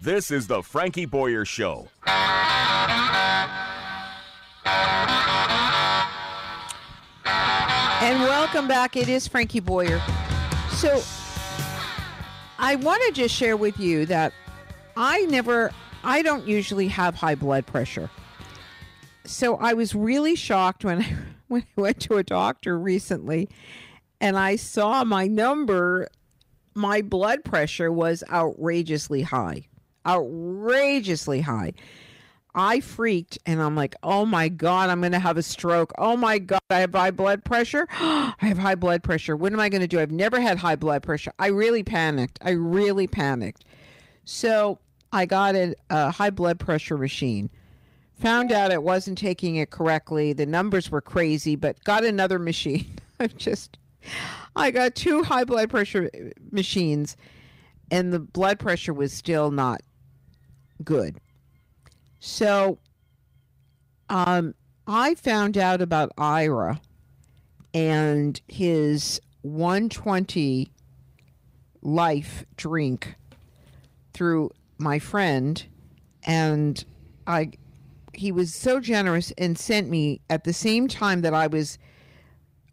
This is the Frankie Boyer Show. And welcome back. It is Frankie Boyer. So I want to just share with you that I don't usually have high blood pressure. So I was really shocked when I went to a doctor recently and I saw my number. My blood pressure was outrageously high. Outrageously high. I freaked and I'm like, oh my God, I'm going to have a stroke. Oh my God, I have high blood pressure. I have high blood pressure. What am I going to do? I've never had high blood pressure. I really panicked. So I got a high blood pressure machine. Found out it wasn't taking it correctly. The numbers were crazy, but got another machine. I got 2 high blood pressure machines and the blood pressure was still not good. So I found out about Ira and his 120 Life drink through my friend, and he was so generous and sent me at the same time that I was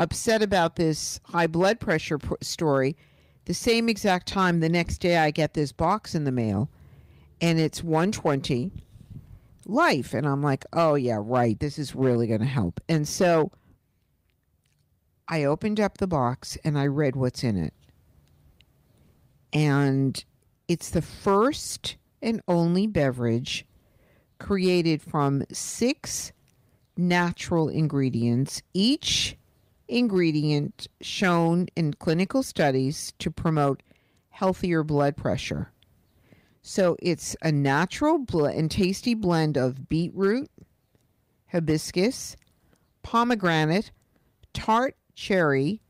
upset about this high blood pressure story. The same exact time, the next day, I get this box in the mail, and it's 120 Life. And I'm like, oh yeah, right. This is really going to help. And so I opened up the box and I read what's in it. And it's the first and only beverage created from 6 natural ingredients, each ingredient shown in clinical studies to promote healthier blood pressure. So it's a natural and tasty blend of beetroot, hibiscus, pomegranate, tart cherry,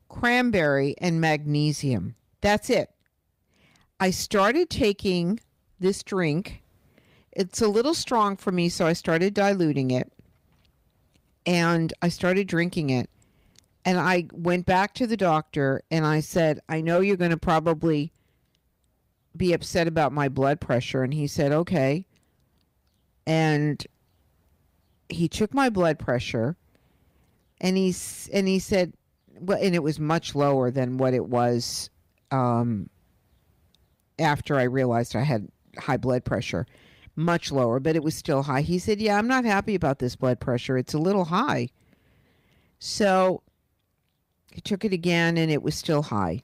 cranberry, and magnesium. That's it. I started taking this drink. It's a little strong for me, so I started diluting it. And I started drinking it. And I went back to the doctor and I said, I know you're going to probably be upset about my blood pressure. And he said, okay. And he took my blood pressure and he said, well, and it was much lower than what it was after I realized I had high blood pressure. Much lower, but it was still high. He said, yeah, I'm not happy about this blood pressure. It's a little high. So he took it again and it was still high.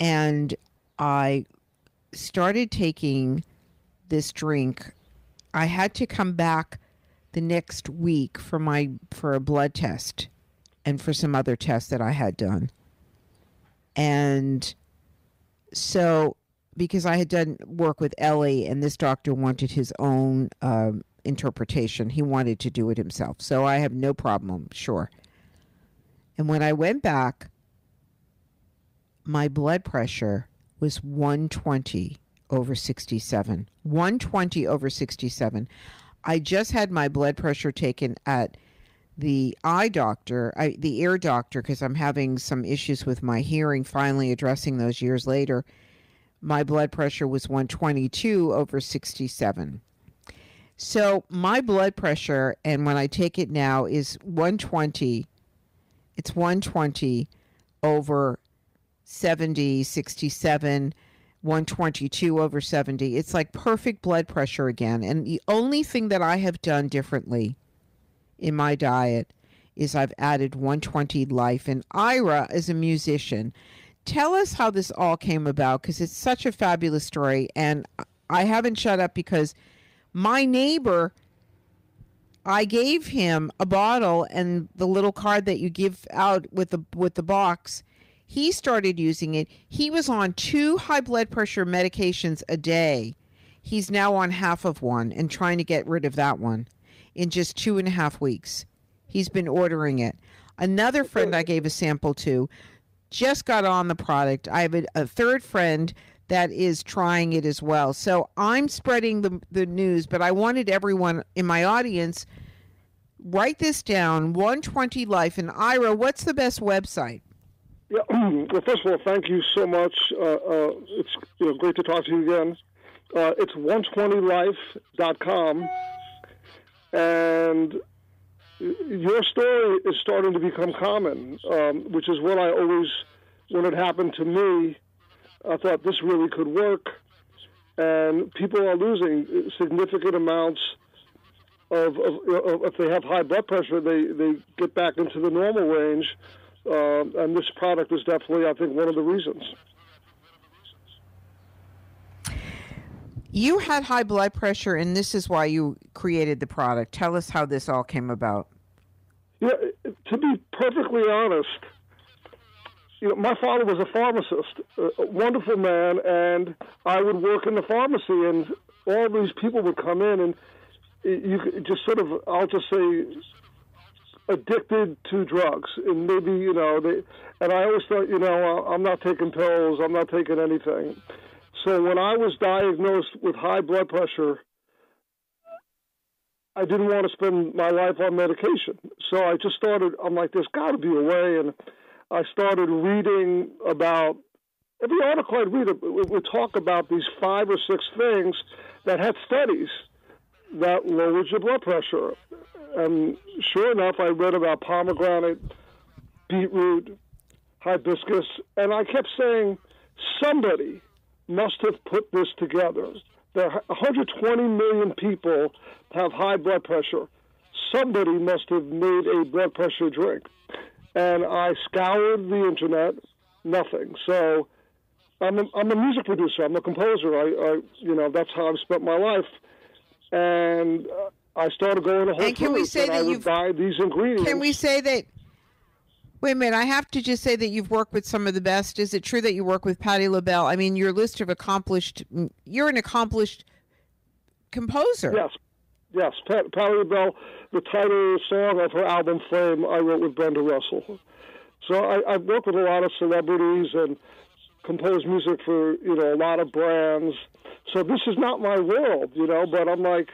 And I started taking this drink. I had to come back the next week for a blood test and for some other tests that I had done. And so, because I had done work with Ellie and this doctor wanted his own interpretation. He wanted to do it himself. So I have no problem, sure. And when I went back, my blood pressure was 120 over 67. 120 over 67. I just had my blood pressure taken at the eye doctor, the ear doctor, because I'm having some issues with my hearing, finally addressing those years later. My blood pressure was 122 over 67. So my blood pressure, and when I take it now, is 120. It's 120 over 70, 67, 122 over 70. It's like perfect blood pressure again. And the only thing that I have done differently in my diet is I've added 120 Life. And Ira is a musician. Tell us how this all came about, because it's such a fabulous story. And I haven't shut up because my neighbor, I gave him a bottle and the little card that you give out with the box. He started using it. He was on 2 high blood pressure medications a day. He's now on half of one and trying to get rid of that one in just 2.5 weeks. He's been ordering it. Another friend I gave a sample to just got on the product. I have a third friend that is trying it as well. So I'm spreading the news, but I wanted everyone in my audience, write this down, 120 Life. And Ira, what's the best website? Yeah, well, first of all, thank you so much. It's great to talk to you again. It's 120life.com. And your story is starting to become common, which is what I always, when it happened to me, I thought this really could work. And people are losing significant amounts of if they have high blood pressure, they get back into the normal range. And this product is definitely, I think, one of the reasons. You had high blood pressure, and this is why you created the product. Tell us how this all came about. Yeah, to be perfectly honest, my father was a pharmacist, a wonderful man, and I would work in the pharmacy, and all these people would come in, and you could just sort of, I'll just say, addicted to drugs, and maybe, and I always thought, I'm not taking pills, I'm not taking anything. So when I was diagnosed with high blood pressure, I didn't want to spend my life on medication. So I just started, I'm like, there's got to be a way. And I started reading about, every article I'd read would talk about these 5 or 6 things that had studies that lowered your blood pressure. And sure enough, I read about pomegranate, beetroot, hibiscus, and I kept saying, somebody must have put this together. There are 120 million people have high blood pressure. Somebody must have made a blood pressure drink. And I scoured the internet, nothing. So I'm a music producer. I'm a composer. I that's how I've spent my life. And I started going to Whole Foods, and I would buy these ingredients. Can we say that? Wait a minute. I have to just say that you've worked with some of the best. Is it true that you work with Patti LaBelle? I mean, your list of you're an accomplished composer. Yes. Patti LaBelle, the title song of her album Flame, I wrote with Brenda Russell. So I've worked with a lot of celebrities and composed music for, a lot of brands. So this is not my world, but I'm like,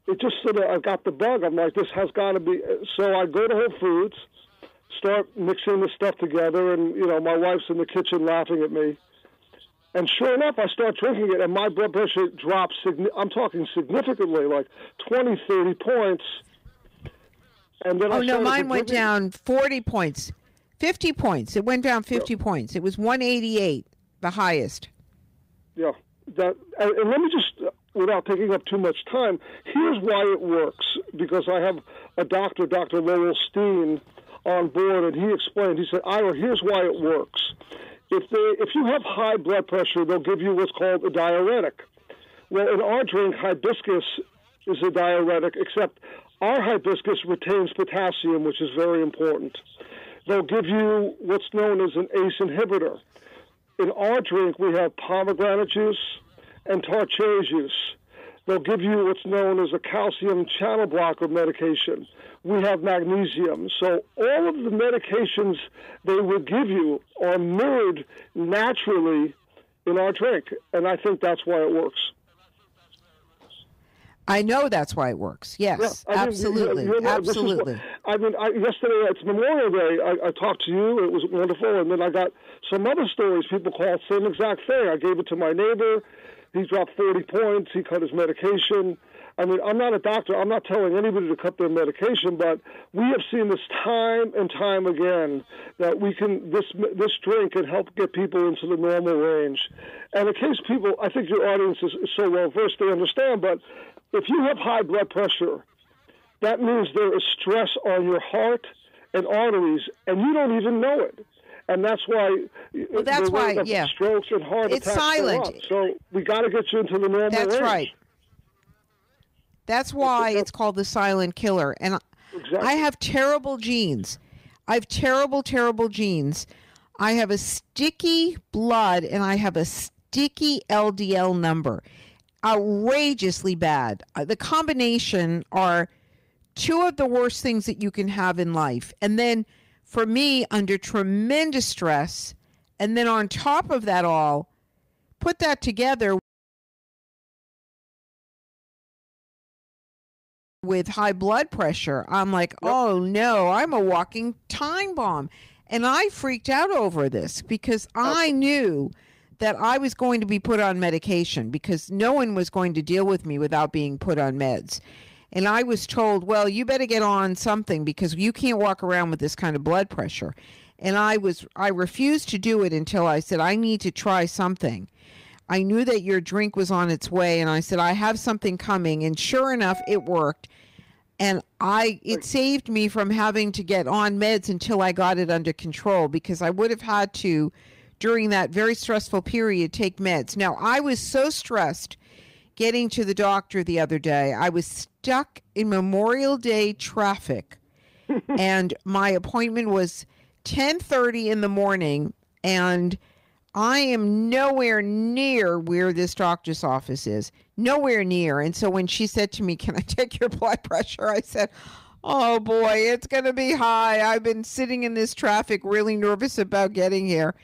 it just sort of, I got the bug. I'm like, this has got to be. So I go to Whole Foods, start mixing the stuff together, and, my wife's in the kitchen laughing at me. And sure enough, I start drinking it, and my blood pressure drops. I'm talking significantly, like 20, 30 points. And then mine went down 40 points, 50 points. It went down 50 points. It was 188, the highest. Yeah. And let me just, without taking up too much time, here's why it works. Because I have a doctor, Dr. Lowell Steen, on board, and he explained. He said, Ira, here's why it works. If you have high blood pressure, they'll give you what's called a diuretic. Well, in our drink, hibiscus is a diuretic, except our hibiscus retains potassium, which is very important. They'll give you what's known as an ACE inhibitor. In our drink, we have pomegranate juice and tarchet juice. They'll give you what's known as a calcium channel blocker medication. We have magnesium. So all of the medications they would give you are mirrored naturally in our drink. And I think that's why it works. I know that's why it works. Yes, yeah, absolutely. Absolutely. Yesterday, it's Memorial Day, I talked to you. It was wonderful. And then I got some other stories. People called the same exact thing. I gave it to my neighbor. He dropped 40 points. He cut his medication. I mean, I'm not a doctor. I'm not telling anybody to cut their medication, but we have seen this time and time again that this drink can help get people into the normal range. And in case people, I think your audience is so well versed, they understand, but if you have high blood pressure, that means there is stress on your heart and arteries, and you don't even know it. And that's why strokes and heart attacks. It's silent. So we got to get you into the normal range. That's right. That's why it's called the silent killer. And exactly. I have terrible genes. I have terrible, terrible genes. I have a sticky blood and I have a sticky LDL number. Outrageously bad. The combination are two of the worst things that you can have in life. And then for me, under tremendous stress, and then on top of that all, put that together with high blood pressure, I'm like, oh no, I'm a walking time bomb. And I freaked out over this because I knew that I was going to be put on medication because no one was going to deal with me without being put on meds. And I was told, well, you better get on something because you can't walk around with this kind of blood pressure. And I refused to do it until I said, I need to try something. I knew that your drink was on its way, and I said, I have something coming. And sure enough, it worked. And it saved me from having to get on meds until I got it under control, because I would have had to, during that very stressful period, take meds. Now, I was so stressed getting to the doctor the other day. I was stuck in Memorial Day traffic, and my appointment was 10:30 in the morning, and I am nowhere near where this doctor's office is. Nowhere near. And so when she said to me, can I take your blood pressure? I said, oh boy, it's going to be high. I've been sitting in this traffic really nervous about getting here.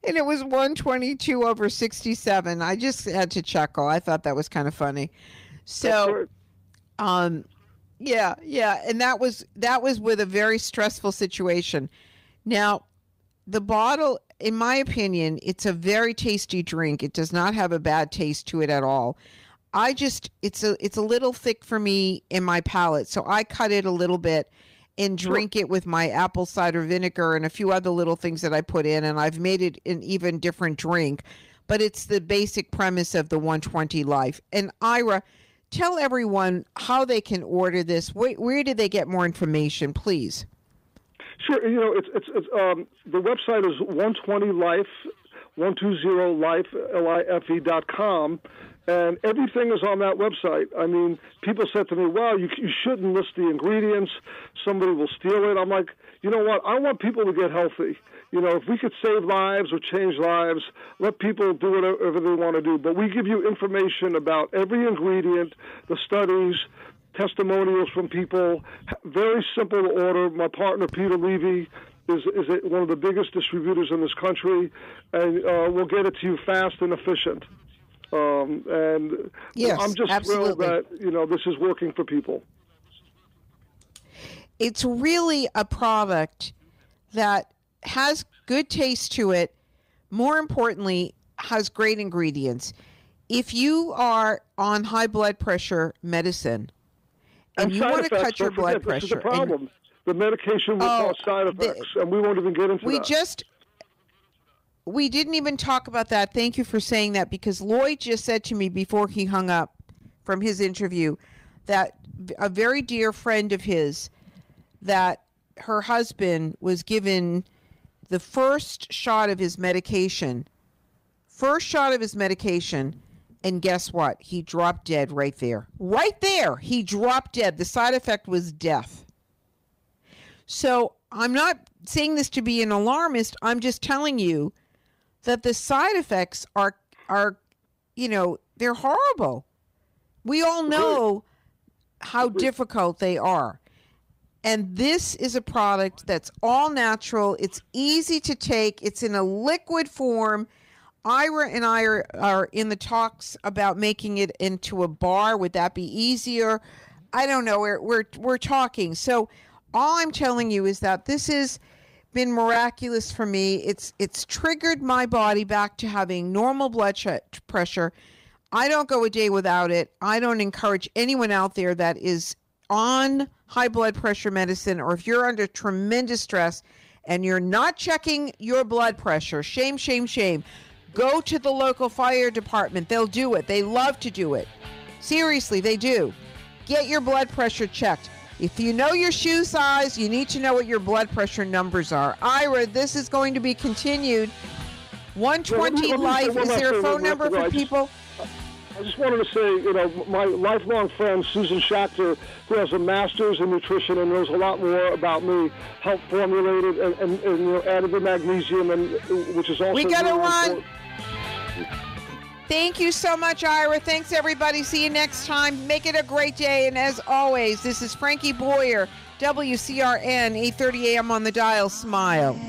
And it was 122/67. I just had to chuckle. I thought that was kind of funny. So, yeah. And that was with a very stressful situation. Now, the bottle, in my opinion, it's a very tasty drink. It does not have a bad taste to it at all. It's a little thick for me in my palate, so I cut it a little bit and drink it with my apple cider vinegar and a few other little things that I put in, and I've made it an even different drink. But it's the basic premise of the 120 Life. And Ira, tell everyone how they can order this. Where do they get more information, please? Sure. It's the website is 120life, 120life.com, and everything is on that website. I mean, people said to me, well, you shouldn't list the ingredients. Somebody will steal it. I'm like, you know what? I want people to get healthy. If we could save lives or change lives, let people do whatever they want to do. But we give you information about every ingredient, the studies, testimonials from people. Very simple to order. My partner, Peter Levy, is one of the biggest distributors in this country, and we'll get it to you fast and efficient. And yes, I'm just absolutely thrilled that, this is working for people. It's really a product that has good taste to it. More importantly, has great ingredients. If you are on high blood pressure medicine and you want to cut your blood pressure, this is the problem. The medication will cause side effects, and we won't even get into that. We didn't even talk about that. Thank you for saying that, because Lloyd just said to me before he hung up from his interview that a very dear friend of his, that her husband was given the first shot of his medication, and guess what? He dropped dead right there. Right there, he dropped dead. The side effect was death. So I'm not saying this to be an alarmist. I'm just telling you that the side effects are they're horrible. We all know how difficult they are. And this is a product that's all natural. It's easy to take. It's in a liquid form. Ira and I are in the talks about making it into a bar. Would that be easier? I don't know. We're talking. So all I'm telling you is that this has been miraculous for me. It's triggered my body back to having normal blood pressure. I don't go a day without it. I don't encourage anyone out there that is on high blood pressure medicine, or if you're under tremendous stress and you're not checking your blood pressure, shame, shame, shame. Go to the local fire department. They'll do it. They love to do it. Seriously, they do. Get your blood pressure checked. If you know your shoe size, you need to know what your blood pressure numbers are. Ira, this is going to be continued. 120 Life. Is there a phone number for people? I just wanted to say, my lifelong friend, Susan Schachter, who has a master's in nutrition and knows a lot more about me, helped formulate it and added the magnesium, which is also we got to run. Important. Thank you so much, Ira. Thanks, everybody. See you next time. Make it a great day. And as always, this is Frankie Boyer, WCRN, 8:30 a.m. on the dial. Smile.